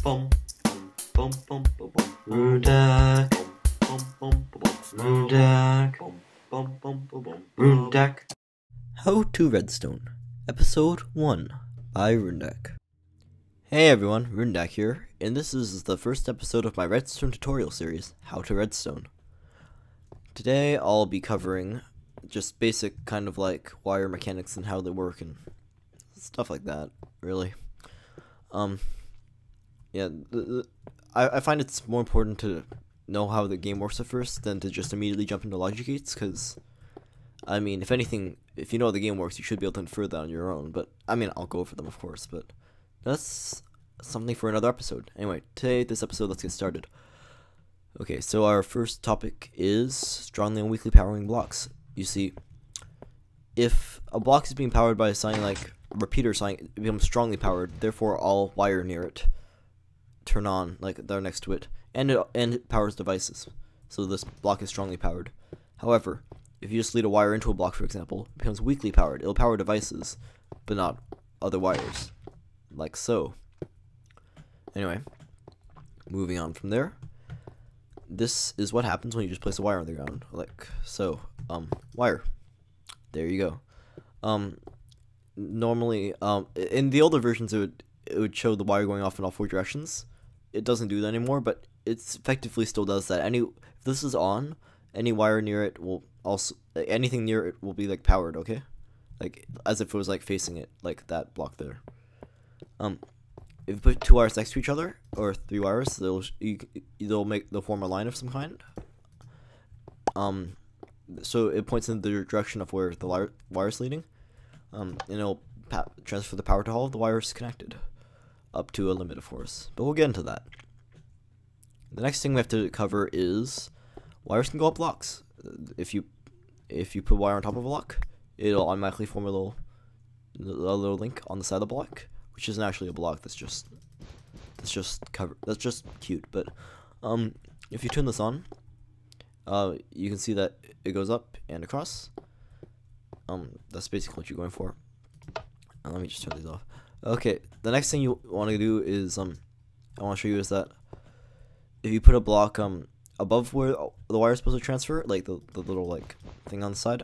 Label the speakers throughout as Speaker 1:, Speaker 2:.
Speaker 1: Bum, bum, bum, bum, bum. Roondak. Roondak. Roondak.
Speaker 2: How to Redstone, Episode 1 by Roondak. Hey everyone, Roondak here, and this is the first episode of my Redstone tutorial series, How to Redstone. Today I'll be covering just basic kind of like wire mechanics and how they work and stuff like that, really. I find it's more important to know how the game works at first than to just immediately jump into logic gates, because I mean, if anything, if you know how the game works, you should be able to infer that on your own. But I mean, I'll go over them, of course, but that's something for another episode. Anyway, today, this episode, let's get started. Okay, so our first topic is strongly and weakly powering blocks. You see, if a block is being powered by something like a repeater sign, it becomes strongly powered, therefore all wire near it turn on, like they're next to it, and it powers devices. So this block is strongly powered. However, if you just lead a wire into a block, for example, it becomes weakly powered. It'll power devices, but not other wires, like so. Anyway, moving on from there. This is what happens when you just place a wire on the ground, like so. Wire. There you go. Normally, in the older versions, it would show the wire going off in all four directions. It doesn't do that anymore, but it's effectively still does that. If this is on, any wire near it will also, anything near it will be like powered, okay? Like as if it was like facing it, like that block there. If you put two wires next to each other, or three wires, they'll form a line of some kind. So it points in the direction of where the wire is leading. And it'll transfer the power to all of the wires connected, up to a limit, of course. But we'll get into that. The next thing we have to cover is wires can go up blocks. If you put wire on top of a block, it'll automatically form a little link on the side of the block, which isn't actually a block. That's just cute. But if you turn this on, you can see that it goes up and across. That's basically what you're going for. Let me just turn these off. Okay, the next thing you want to do is I want to show you is that if you put a block above where the wire is supposed to transfer, like the little like thing on the side,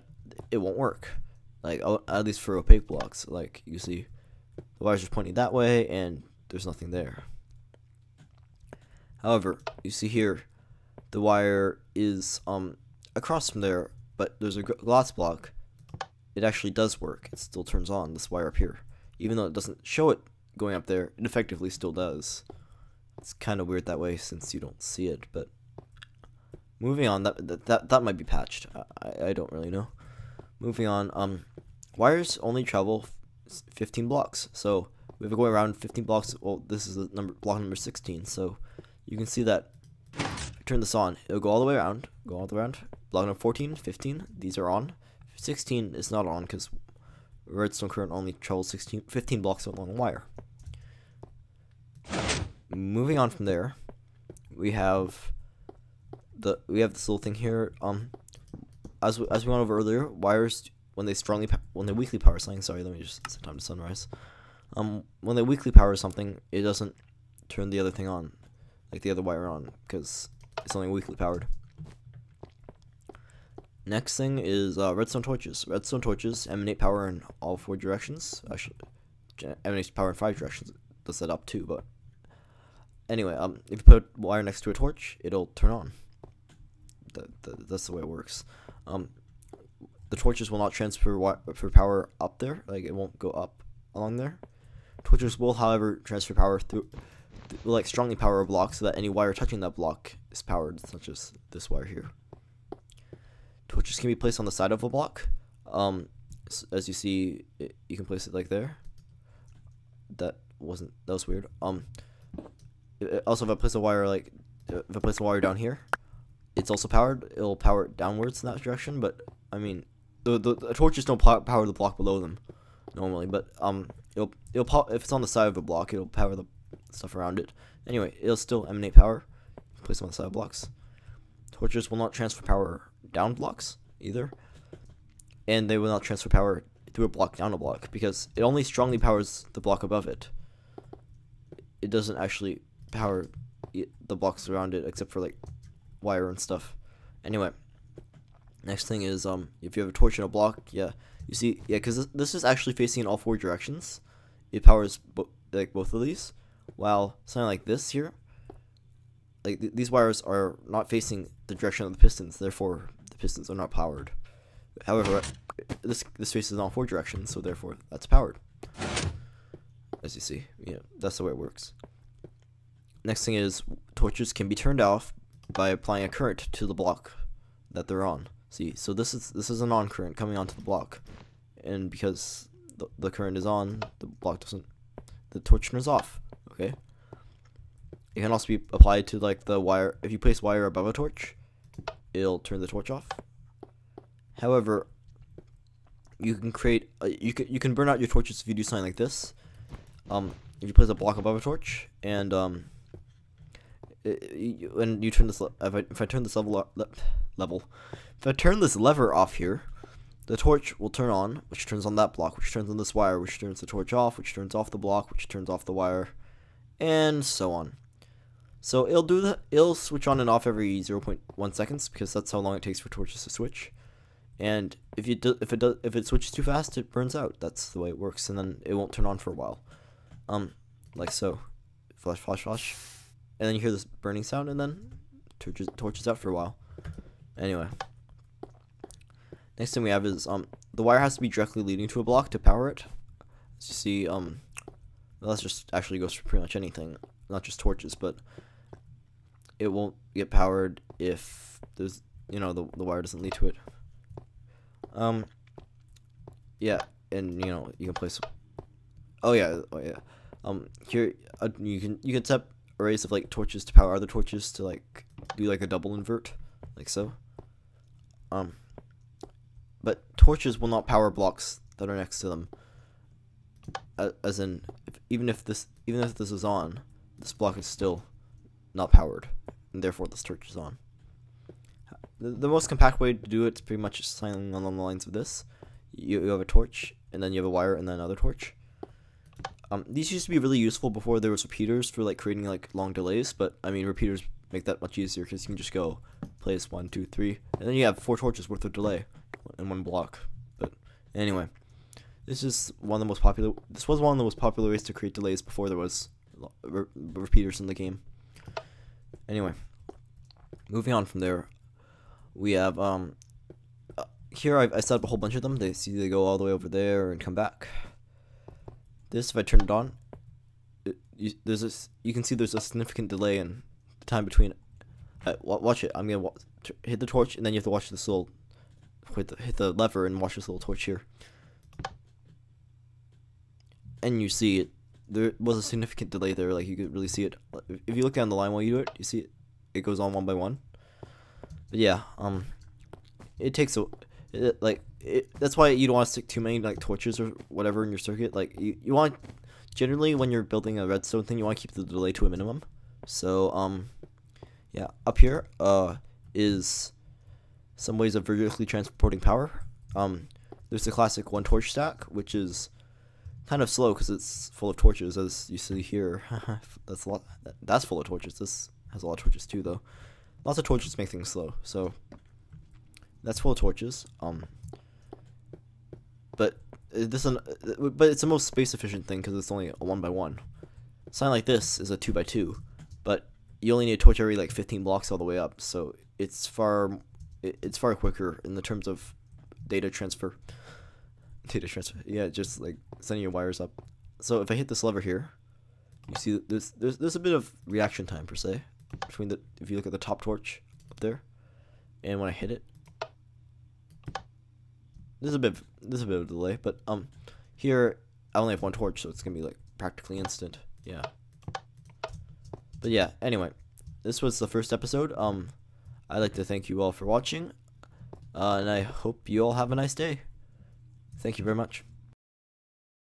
Speaker 2: it won't work. Like at least for opaque blocks, like you see the wire's just pointing that way and there's nothing there. However, you see here the wire is across from there, but there's a glass block. It actually does work. It still turns on, this wire up here. Even though it doesn't show it going up there, it effectively still does. It's kind of weird that way since you don't see it, but moving on, that might be patched. I don't really know. Moving on, wires only travel 15 blocks. So we have going around 15 blocks. Well, this is the block number 16. So you can see that if you turn this on, it'll go all the way around, Block number 14, 15, these are on. 16 is not on because redstone current only travels 15 blocks along a wire. Moving on from there, we have this little thing here. As we went over earlier, wires when they weakly power something. Sorry, let me just set time to sunrise. When they weakly power something, it doesn't turn the other thing on, like the other wire on, because it's only weakly powered. Next thing is redstone torches. Redstone torches emanate power in all four directions. Actually, emanates power in 5 directions. Does that up too, but anyway, if you put a wire next to a torch, it'll turn on. That's the way it works. The torches will not transfer for power up there. Like it won't go up along there. Torches will, however, transfer power through like strongly power a block, so that any wire touching that block is powered, such as this wire here. Torches can be placed on the side of a block. As you see, you can place it like there. That was weird. Also, if I place a wire down here, it's also powered. It'll power it downwards in that direction. But I mean, the torches don't power the block below them normally. But if it's on the side of a block, it'll power the stuff around it. Anyway, it'll still emanate power. Place them on the side of blocks. Torches will not transfer power down blocks either, and they will not transfer power through a block down a block, because it only strongly powers the block above it. It doesn't actually power the blocks around it, except for like wire and stuff. Anyway, next thing is if you have a torch in a block, yeah, you see, yeah, because this is actually facing in all 4 directions. It powers like both of these, while something like this here, like these wires are not facing the direction of the pistons, therefore the pistons are not powered. However, this faces in all 4 directions, so therefore that's powered. As you see, yeah, that's the way it works. Next thing is torches can be turned off by applying a current to the block that they're on. See, so this is a non-current coming onto the block, and because the current is on, the torch turns off. Okay. It can also be applied to like the wire. If you place wire above a torch, it'll turn the torch off. However, you can create you can burn out your torches if you do something like this. If you place a block above a torch and when you turn this, if I turn this if I turn this lever off here, the torch will turn on, which turns on that block, which turns on this wire, which turns the torch off, which turns off the block, which turns off the wire, and so on. So it'll switch on and off every 0.1 seconds because that's how long it takes for torches to switch. And if it switches too fast, it burns out. That's the way it works, and then it won't turn on for a while. Like so, flash, flash, flash, and then you hear this burning sound, and then torches out for a while. Anyway, next thing we have is the wire has to be directly leading to a block to power it. As you see, well, that just actually goes for pretty much anything, not just torches, but it won't get powered if there's the wire doesn't lead to it. Yeah, and you can place. Oh yeah. Here you can set arrays of like torches to power other torches to like do like a double invert, like so. But torches will not power blocks that are next to them. As in, even if this is on, this block is still not powered, and therefore this torch is on. The most compact way to do it is pretty much just something along the lines of this. You have a torch, and then you have a wire, and then another torch. These used to be really useful before there was repeaters for like creating like long delays, but I mean repeaters make that much easier because you can just go place 1, 2, 3, and then you have 4 torches worth of delay in one block. But anyway, this is one of the most popular. This was one of the most popular ways to create delays before there was repeaters in the game. Anyway, moving on from there, we have here I set up a whole bunch of them. They go all the way over there and come back. This, if I turn it on, you can see there's a significant delay in the time between. Watch it. I'm gonna hit the torch, and then you have to watch this little hit the lever and watch this little torch here. And you see it. There was a significant delay there. Like you could really see it. If you look down the line while you do it, you see it goes on one by one. But yeah, it takes that's why you don't want to stick too many like torches or whatever in your circuit. Like you want, generally when you're building a redstone thing, you want to keep the delay to a minimum. So yeah, up here is some ways of vertically transporting power. There's the classic 1 torch stack, which is kind of slow because it's full of torches, as you see here. That's full of torches. This has a lot of torches too, though. Lots of torches make things slow, so that's full of torches. But it's the most space efficient thing because it's only a 1 by 1. Something like this is a 2 by 2, but you only need a torch every like 15 blocks all the way up, so it's far quicker in the terms of data transfer. Yeah, just like sending your wires up. So if I hit this lever here, you see there's a bit of reaction time per se between if you look at the top torch up there, and when I hit it, there's a bit of delay. But here I only have 1 torch, so it's gonna be like practically instant. Yeah. But yeah, anyway, this was the first episode. I'd like to thank you all for watching, and I hope you all have a nice day. Thank you very much.